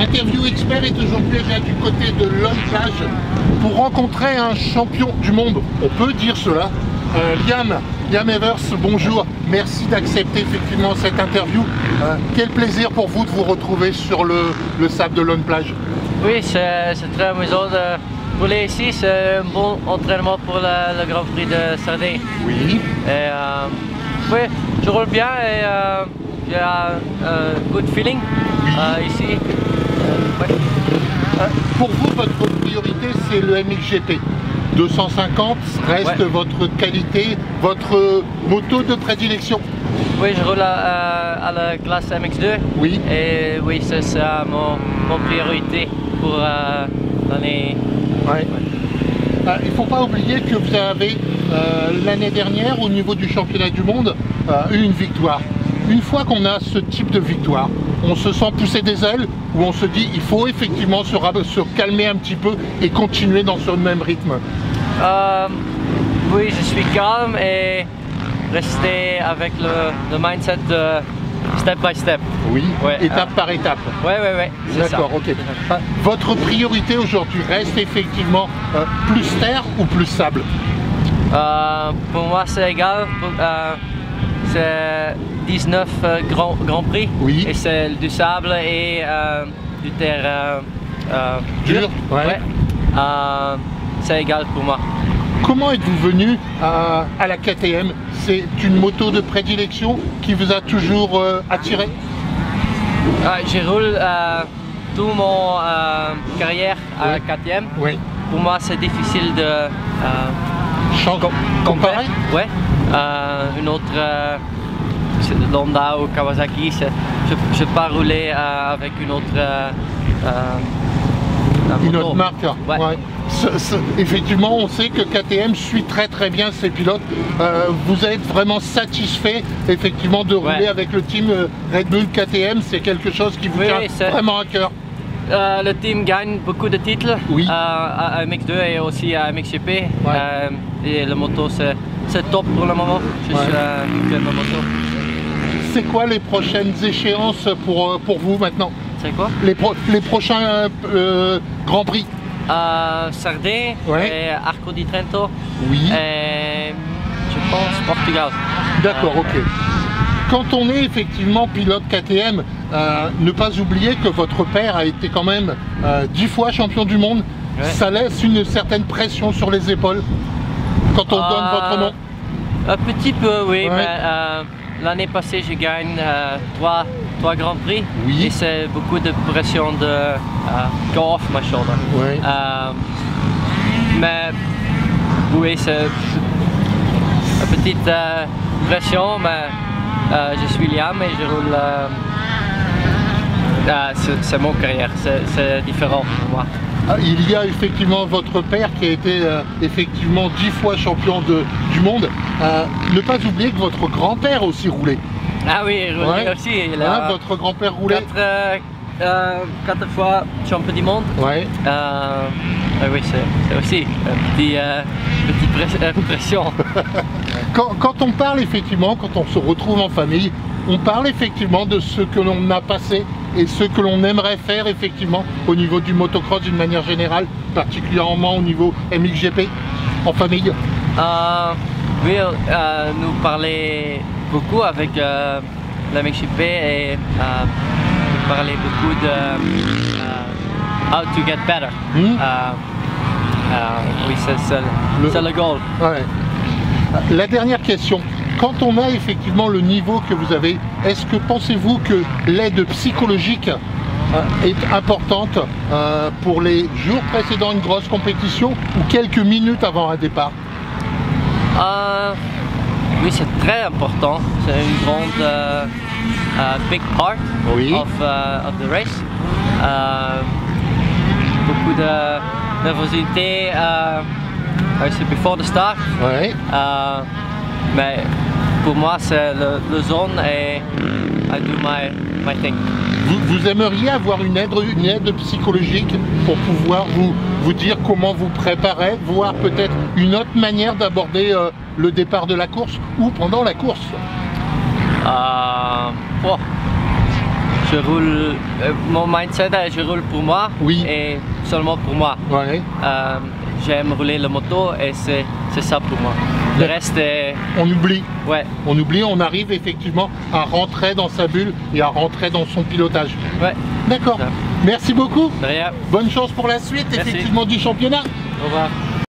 Interview Expert est aujourd'hui du côté de Lone Plage pour rencontrer un champion du monde, on peut dire cela, Liam Evers, bonjour, merci d'accepter effectivement cette interview. Quel plaisir pour vous de vous retrouver sur le sable de Lone Plage. Oui, c'est très amusant de rouler ici, c'est un bon entraînement pour le Grand Prix de Sardaigne. Oui. Et, oui, je roule bien et j'ai un good feeling ici. Ouais. Pour vous, votre priorité c'est le MXGP. 250 reste votre qualité, votre moto de prédilection. Oui, je roule à la classe MX2. Oui. Et oui, c'est ça mon priorité pour l'année. Ouais. Il ne faut pas oublier que vous avez l'année dernière au niveau du championnat du monde eu une victoire. Une fois qu'on a ce type de victoire, on se sent pousser des ailes ou on se dit il faut effectivement se calmer un petit peu et continuer dans ce même rythme. Oui, je suis calme et rester avec le mindset de step by step. Oui, étape par étape. Oui, d'accord, ok. Votre priorité aujourd'hui reste effectivement plus terre ou plus sable? Pour moi c'est égal. C'est 19 Grand Prix. Oui. Et c'est du sable et du terre dur. Ouais. C'est égal pour moi. Comment êtes-vous venu à la KTM? C'est une moto de prédilection qui vous a toujours attiré? Je roule toute mon carrière à KTM. Oui. Pour moi c'est difficile de comparer. Ouais. Une autre Honda ou Kawasaki, je ne peux pas rouler avec une autre marque. Ouais. Effectivement, on sait que KTM suit très bien ses pilotes. Vous êtes vraiment satisfait effectivement de rouler avec le team Red Bull KTM, c'est quelque chose qui vous tient vraiment à cœur. Le team gagne beaucoup de titres à MX2 et aussi à MXGP. Et le moto c'est top pour le moment. J'aime la moto. C'est quoi les prochaines échéances pour vous maintenant? C'est quoi? Les prochains Grands Prix? Sardaigne et Arco di Trento. Oui. Et je pense Portugal. D'accord, ok. Quand on est effectivement pilote KTM, ne pas oublier que votre père a été quand même 10 fois champion du monde. Ça laisse une certaine pression sur les épaules quand on donne votre nom? Un petit peu, oui, mais l'année passée, je gagne 3 Grands Prix et c'est beaucoup de pression de go off my shoulder. Mais oui, c'est une petite pression, mais je suis Liam et je roule. C'est mon carrière, c'est différent pour moi. Il y a effectivement votre père qui a été effectivement 10 fois champion du monde. Ne pas oublier que votre grand-père aussi roulait. Ah oui, il roulait aussi. Votre grand-père roulait 4 fois champion du monde. Oui, c'est aussi une petite pression. Quand on parle effectivement, quand on se retrouve en famille, on parle effectivement de ce que l'on a passé et ce que l'on aimerait faire effectivement au niveau du motocross d'une manière générale, particulièrement au niveau MXGP, en famille. Oui, nous parlons beaucoup avec la MXGP et nous parlons beaucoup de how to get better. Oui, c'est le goal. La dernière question. Quand on a effectivement le niveau que vous avez, est-ce que pensez-vous que l'aide psychologique est importante pour les jours précédant une grosse compétition ou quelques minutes avant un départ? Oui, c'est très important. C'est une grande big part of the race. Beaucoup de nervosité before the start. Mais pour moi, c'est le zone et I do my thing. Vous aimeriez avoir une aide psychologique pour pouvoir vous dire comment vous préparer, voir peut-être une autre manière d'aborder le départ de la course ou pendant la course? je roule, mon mindset, je roule pour moi et seulement pour moi. Ouais. J'aime rouler la moto et c'est ça pour moi. Le reste est... On oublie. Ouais. On oublie, on arrive effectivement à rentrer dans sa bulle et à rentrer dans son pilotage. Ouais. D'accord. Merci beaucoup. De rien. Bonne chance pour la suite, Merci. effectivement, du championnat. Au revoir.